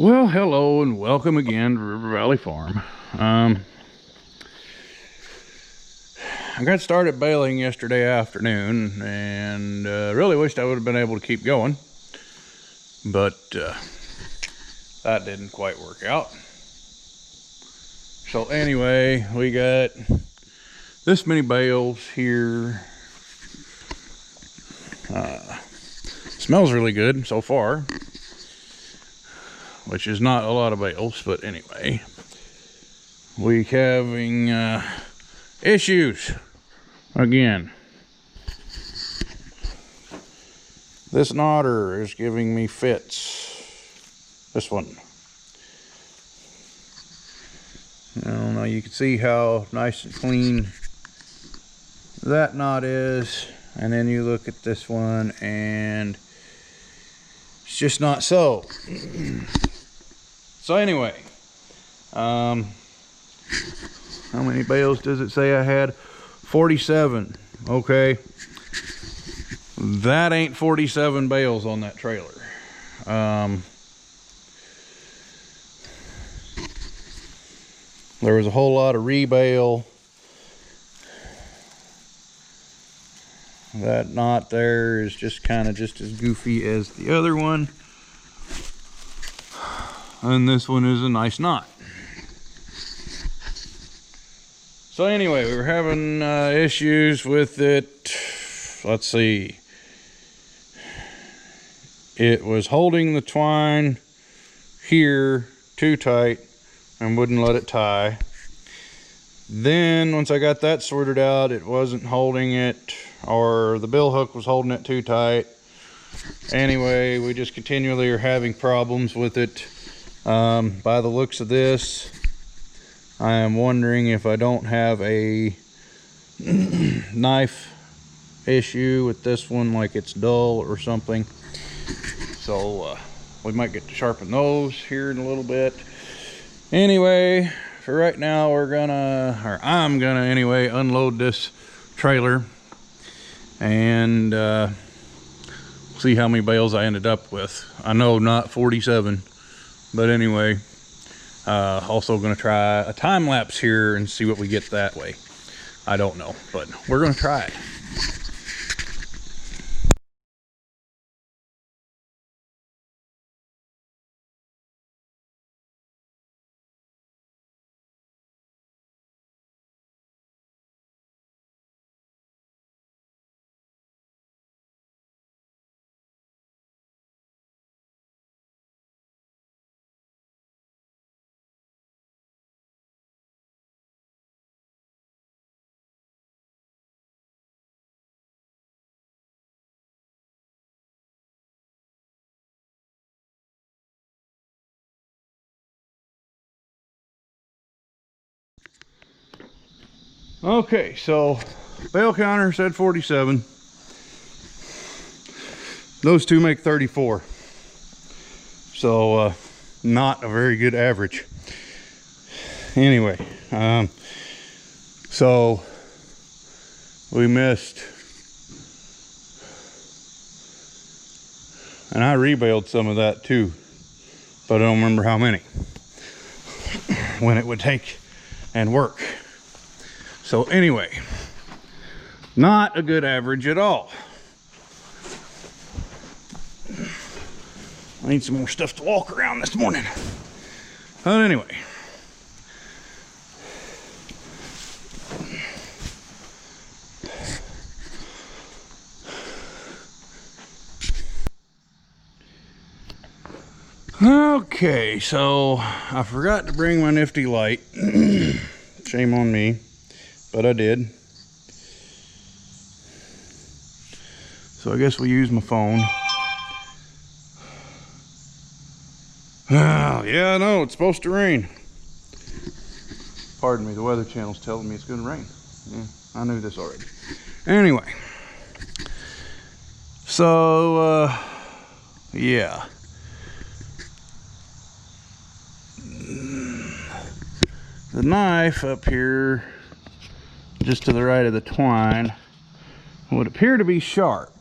Well, hello and welcome again to River Valley Farm. I got started baling yesterday afternoon and really wished I would have been able to keep going, but that didn't quite work out. So anyway, we got this many bales here. Smells really good so far, which is not a lot of bales, but anyway, we having issues again. This knotter is giving me fits. This one. I don't know, you can see how nice and clean that knot is, and then you look at this one and it's just not so. So anyway, how many bales does it say I had? 47. Okay, that ain't 47 bales on that trailer. There was a whole lot of rebale. That knot there is just kind of just as goofy as the other one, and this one is a nice knot. So anyway, we were having issues with it. Let's see, it was holding the twine here too tight and wouldn't let it tie. Then once I got that sorted out, it wasn't holding it, or the bill hook was holding it too tight. Anyway, we just continually are having problems with it. By the looks of this, I am wondering if I don't have a knife issue with this one, like it's dull or something. So we might get to sharpen those here in a little bit. Anyway, for right now, I'm gonna anyway unload this trailer and see how many bales I ended up with. I know not 47, but anyway, also gonna try a time lapse here and see what we get that way. I don't know, but we're gonna try it. Okay, so bale counter said 47. Those two make 34. So not a very good average. Anyway, so we missed, and I rebaled some of that too, but I don't remember how many, when it would take and work. So anyway, not a good average at all. I need some more stuff to walk around this morning. But anyway, okay, so I forgot to bring my nifty light. Shame on me, but I did. So I guess we'll use my phone. Oh, yeah, I know, it's supposed to rain. Pardon me, the Weather Channel's telling me it's gonna rain. Yeah, I knew this already. Anyway, so yeah. The knife up here, just to the right of the twine, would appear to be sharp.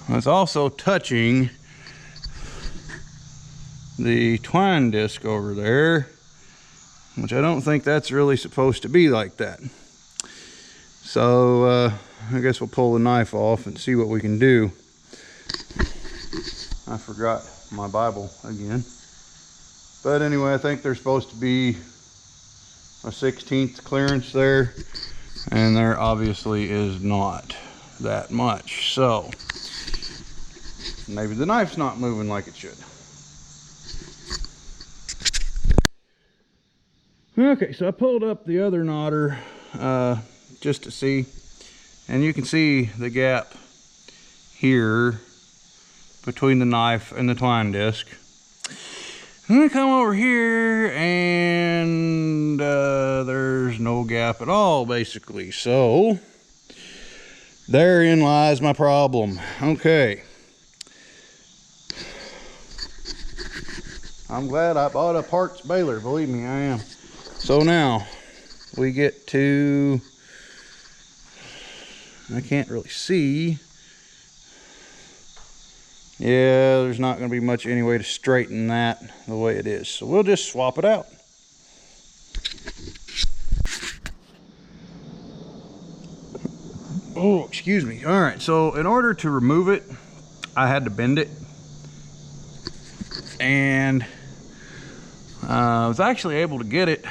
It's also touching the twine disc over there, which I don't think that's really supposed to be like that. So I guess we'll pull the knife off and see what we can do. I forgot my Bible again. But anyway, I think there's supposed to be a 1/16 clearance there, and there obviously is not that much. So maybe the knife's not moving like it should. Okay, so I pulled up the other knotter just to see, and you can see the gap here between the knife and the twine disc. I'm gonna come over here, and there's no gap at all, basically. So therein lies my problem. Okay, I'm glad I bought a parts baler, believe me, I am. So now we get to, I can't really see. Yeah, there's not going to be much any way to straighten that the way it is. So we'll just swap it out. Oh, excuse me. All right, so in order to remove it, I had to bend it. And I was actually able to get it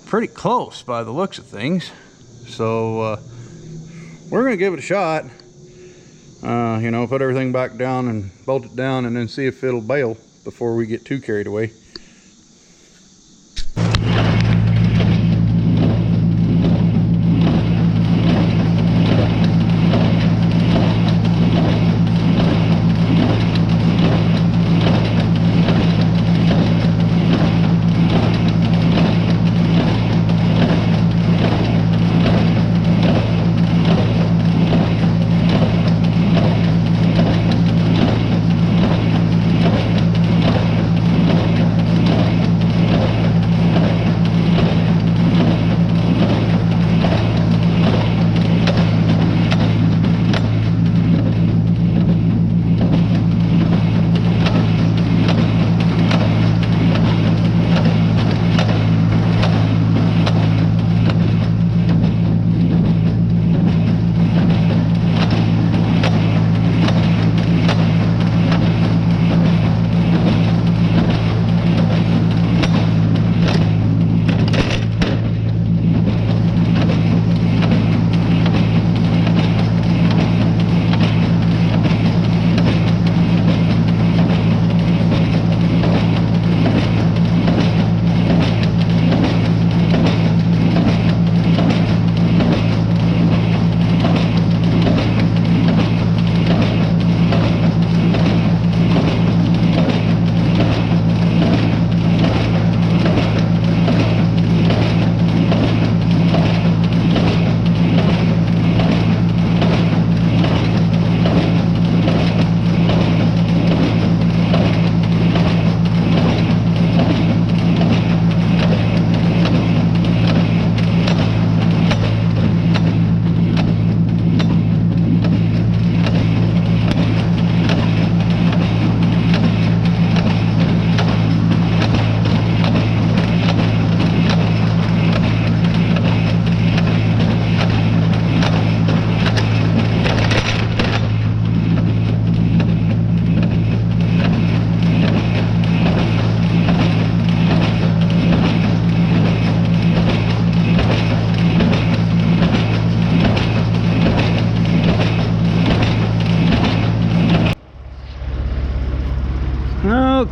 pretty close by the looks of things. So we're going to give it a shot. You know, put everything back down and bolt it down, and then see if it'll bail before we get too carried away.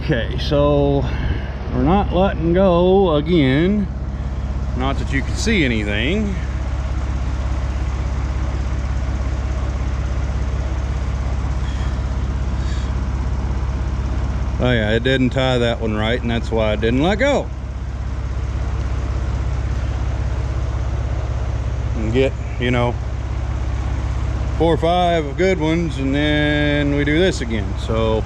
Okay, so we're not letting go again. Not that you can see anything. Oh yeah, it didn't tie that one right, and that's why I didn't let go. And get, you know, 4 or 5 good ones, and then we do this again. So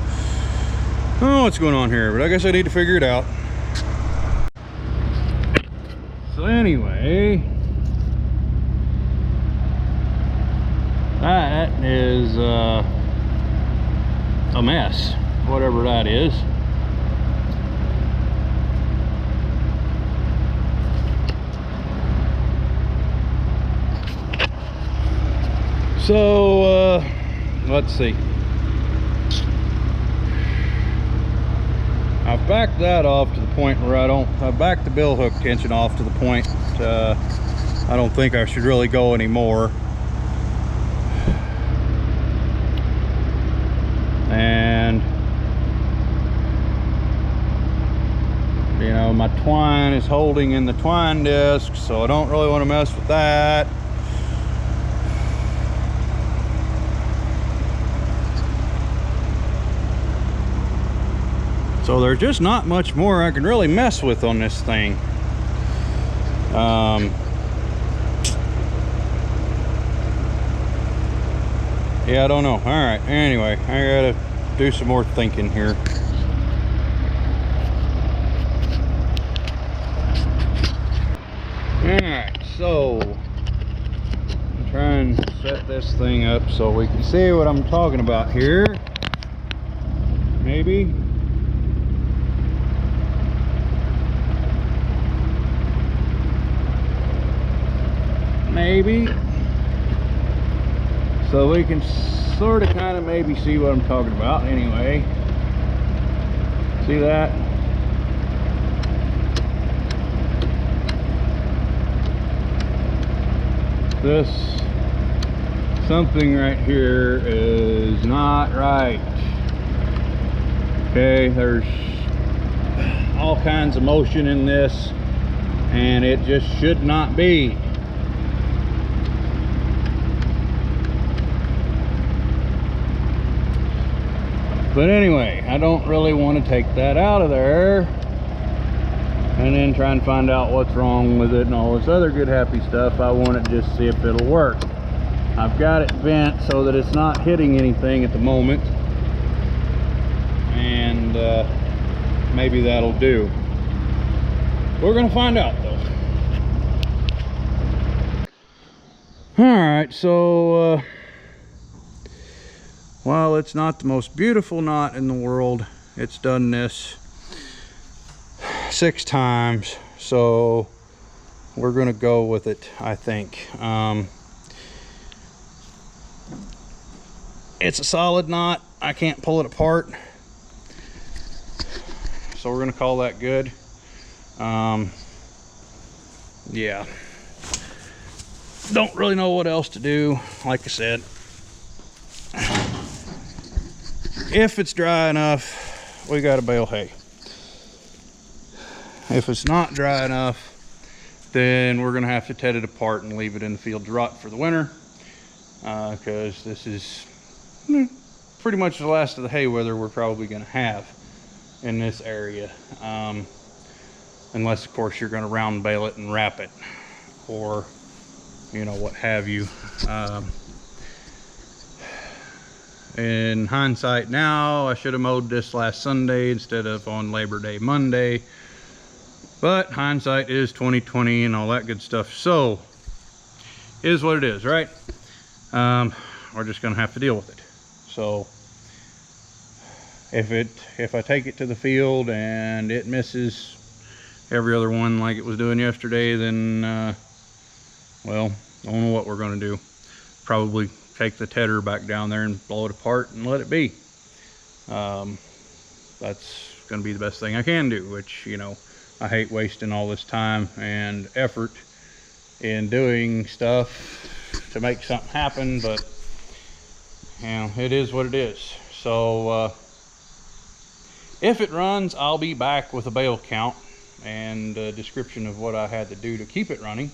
I don't know what's going on here, but I guess I need to figure it out. So anyway, that is a mess. whatever that is. So let's see. I've backed that off to the point where I've backed the bill hook tension off to the point I don't think I should really go anymore. And you know, my twine is holding in the twine disc, so I don't really want to mess with that. So there's just not much more I can really mess with on this thing. Yeah, I don't know. All right, anyway, I gotta do some more thinking here. All right, so I'm trying to set this thing up so we can see what I'm talking about here. Maybe. Maybe. So we can sort of kind of maybe see what I'm talking about. Anyway, see that? This something right here is not right. Okay, there's all kinds of motion in this and it just should not be. But anyway, I don't really want to take that out of there and then try and find out what's wrong with it and all this other good happy stuff. I want to just see if it'll work. I've got it bent so that it's not hitting anything at the moment, and maybe that'll do. We're gonna find out though. All right, so while it's not the most beautiful knot in the world, it's done this 6 times, so we're gonna go with it, I think. It's a solid knot. I can't pull it apart, so we're gonna call that good. Yeah, don't really know what else to do. Like I said, if it's dry enough, we got to bale hay. If it's not dry enough, then we're gonna have to tet it apart and leave it in the field to rot for the winter, because this is pretty much the last of the hay weather we're probably gonna have in this area, unless of course you're gonna round bale it and wrap it, or you know, what have you. In hindsight now, I should have mowed this last Sunday instead of on Labor Day Monday, but hindsight is 2020 and all that good stuff. So is what it is, right? We're just gonna have to deal with it. So if I take it to the field and it misses every other one like it was doing yesterday, then well, I don't know what we're gonna do. Probably take the tedder back down there and blow it apart and let it be. That's gonna be the best thing I can do, which, you know, I hate wasting all this time and effort in doing stuff to make something happen, but you know, it is what it is. So if it runs, I'll be back with a bale count and a description of what I had to do to keep it running.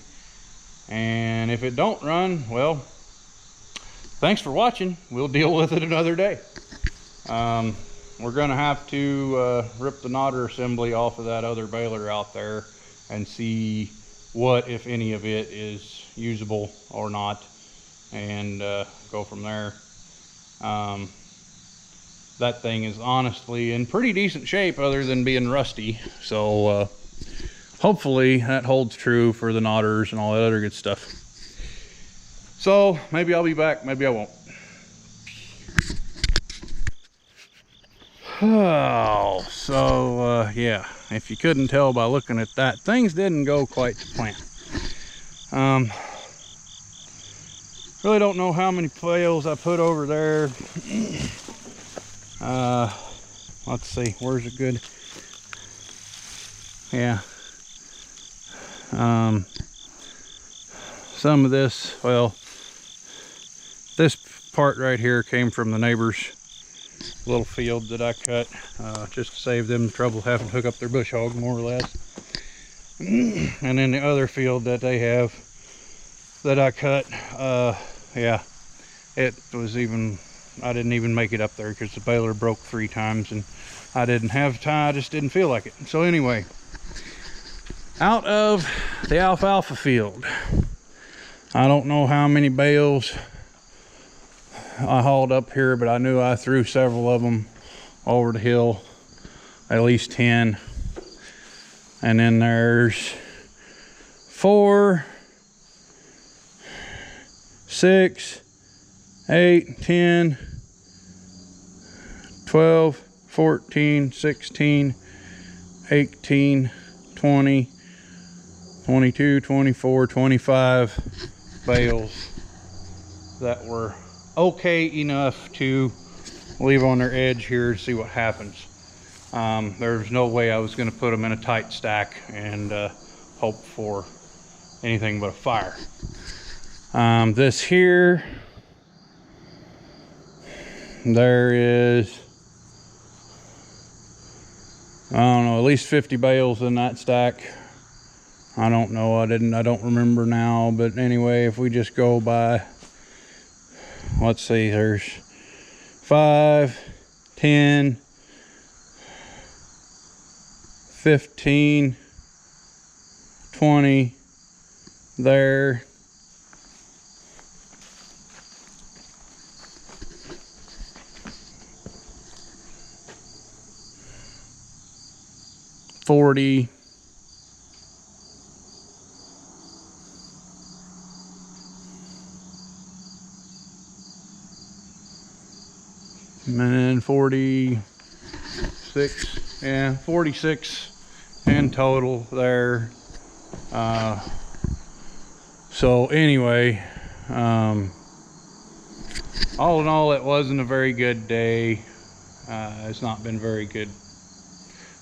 And if it don't run, well, thanks for watching. We'll deal with it another day. We're gonna have to rip the knotter assembly off of that other baler out there and see what, if any of it, is usable or not, and go from there. That thing is honestly in pretty decent shape other than being rusty, so hopefully that holds true for the knotters and all that other good stuff. So maybe I'll be back, maybe I won't. Oh, so yeah, if you couldn't tell by looking at that, things didn't go quite to plan. Really don't know how many bales I put over there. Let's see, where's it good? Yeah. Some of this, well, this part right here came from the neighbor's little field that I cut, just to save them trouble having to hook up their bush hog, more or less. And then the other field that they have that I cut, yeah, it was even, I didn't even make it up there because the baler broke 3 times and I didn't have time, I just didn't feel like it. So anyway, out of the alfalfa field, I don't know how many bales I hauled up here, but I knew I threw several of them over the hill, at least 10. And then there's 4, 6, 8, 10, 12, 14, 16, 18, 20, 22, 24, 25 bales that were okay enough to leave on their edge here to see what happens. There's no way I was going to put them in a tight stack and hope for anything but a fire. This here, there is, I don't know, at least 50 bales in that stack. I don't know, I don't remember now, but anyway, if we just go by, let's see, there's 5, 10, 15, 20 there. $40. And then 46, yeah, 46 in total there. So anyway, all in all, it wasn't a very good day. It's not been very good.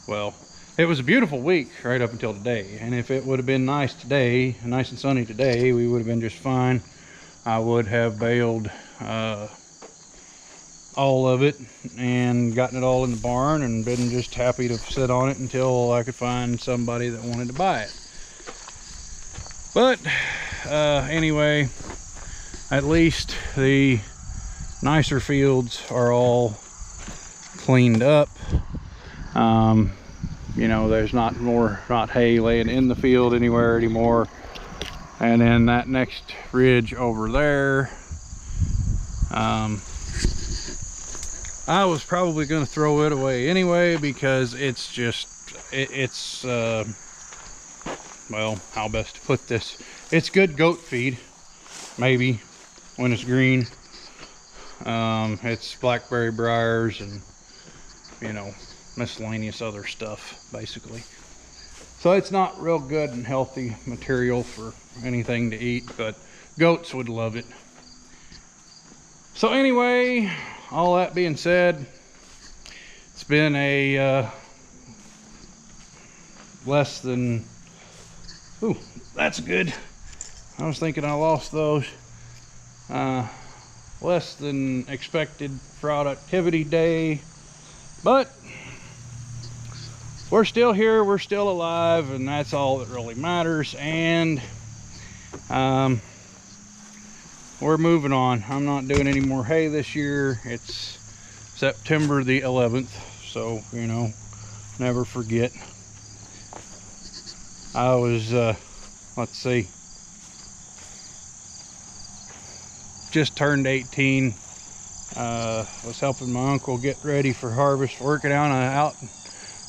Well, it was a beautiful week right up until today, and if it would have been nice today, nice and sunny today, we would have been just fine. I would have baled all of it and gotten it all in the barn and been just happy to sit on it until I could find somebody that wanted to buy it. But anyway, at least the nicer fields are all cleaned up. You know, there's not hay laying in the field anywhere anymore. And then that next ridge over there, I was probably going to throw it away anyway because it's just, well, how best to put this? It's good goat feed, maybe, when it's green. It's blackberry briars and, you know, miscellaneous other stuff, basically. So it's not real good and healthy material for anything to eat, but goats would love it. So anyway, all that being said, it's been a less than, ooh, that's good. I was thinking I lost those. Less than expected productivity day, but we're still here, we're still alive, and that's all that really matters. And we're moving on. I'm not doing any more hay this year. It's September the 11th, so, you know, never forget. I was, let's see, just turned 18. Was helping my uncle get ready for harvest, working out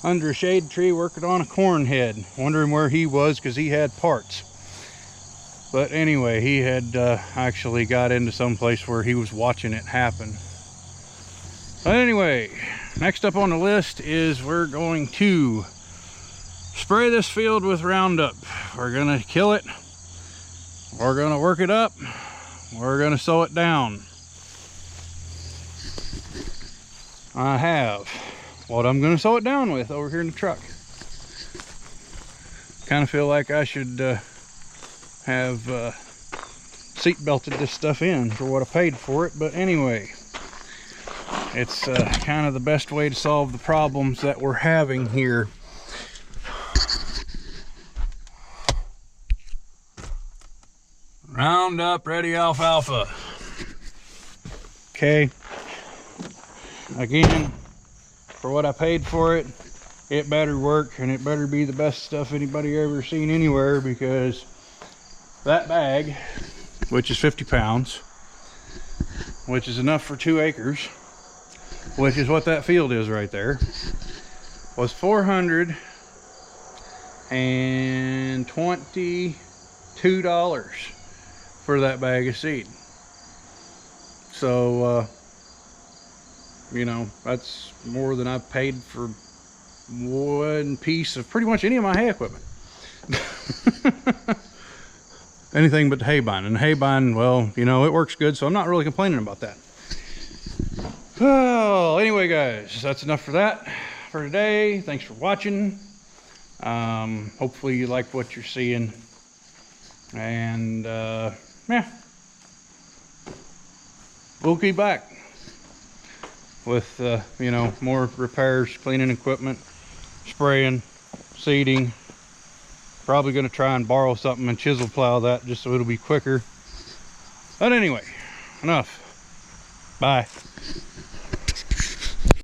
under a shade tree, working on a corn head, wondering where he was because he had parts. But anyway, he had actually got into some place where he was watching it happen. But anyway, next up on the list is we're going to spray this field with Roundup. We're gonna kill it, we're gonna work it up, we're gonna sow it down. I have what I'm gonna sow it down with over here in the truck. Kind of feel like I should have seat belted this stuff in for what I paid for it, but anyway, it's kind of the best way to solve the problems that we're having here. Roundup Ready Alfalfa. Okay, again, for what I paid for it, it better work, and it better be the best stuff anybody ever seen anywhere, because that bag, which is 50 pounds, which is enough for 2 acres, which is what that field is right there, was $422 for that bag of seed. So you know, that's more than I've paid for one piece of pretty much any of my hay equipment. Anything but the hay bind. And the hay bind, well, you know, it works good, so I'm not really complaining about that. Oh, anyway, guys, that's enough for that for today. Thanks for watching. Hopefully you like what you're seeing. And yeah, we'll be back with you know, more repairs, cleaning equipment, spraying, seeding. Probably going to try and borrow something and chisel plow that just so it'll be quicker. But anyway, enough. Bye.